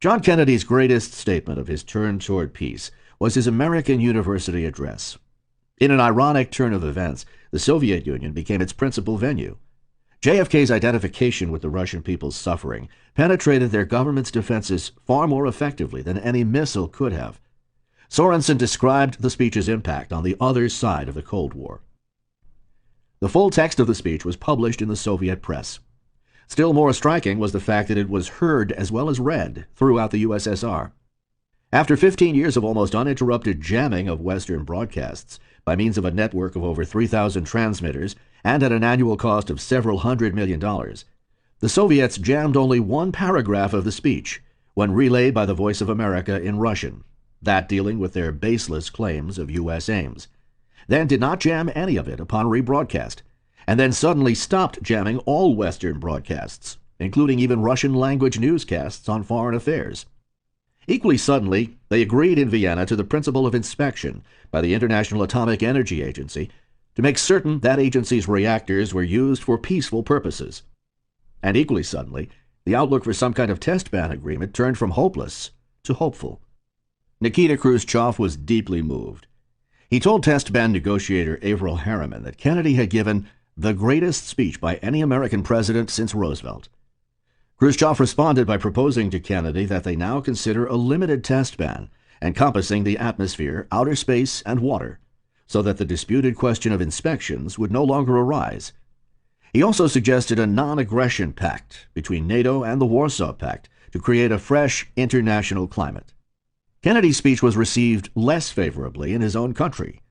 John Kennedy's greatest statement of his turn toward peace was his American University address. In an ironic turn of events, the Soviet Union became its principal venue. JFK's identification with the Russian people's suffering penetrated their government's defenses far more effectively than any missile could have. Sorensen described the speech's impact on the other side of the Cold War. The full text of the speech was published in the Soviet press. Still more striking was the fact that it was heard as well as read throughout the USSR. After 15 years of almost uninterrupted jamming of Western broadcasts by means of a network of over 3,000 transmitters and at an annual cost of several $100 million, the Soviets jammed only one paragraph of the speech when relayed by the Voice of America in Russian, that dealing with their baseless claims of U.S. aims, then did not jam any of it upon rebroadcast, and then suddenly stopped jamming all Western broadcasts, including even Russian-language newscasts on foreign affairs. Equally suddenly, they agreed in Vienna to the principle of inspection by the International Atomic Energy Agency to make certain that agency's reactors were used for peaceful purposes. And equally suddenly, the outlook for some kind of test ban agreement turned from hopeless to hopeful. Nikita Khrushchev was deeply moved. He told test ban negotiator Averell Harriman that Kennedy had given the greatest speech by any American president since Roosevelt. Khrushchev responded by proposing to Kennedy that they now consider a limited test ban encompassing the atmosphere, outer space, and water, so that the disputed question of inspections would no longer arise. He also suggested a non-aggression pact between NATO and the Warsaw Pact to create a fresh international climate. Kennedy's speech was received less favorably in his own country.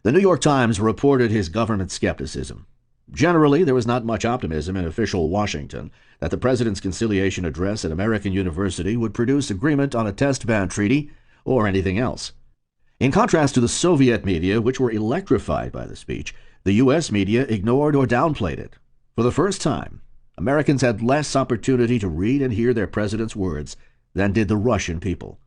The New York Times reported his government skepticism. Generally, there was not much optimism in official Washington that the president's conciliation address at American University would produce agreement on a test ban treaty or anything else. In contrast to the Soviet media, which were electrified by the speech, the U.S. media ignored or downplayed it. For the first time, Americans had less opportunity to read and hear their president's words than did the Russian people.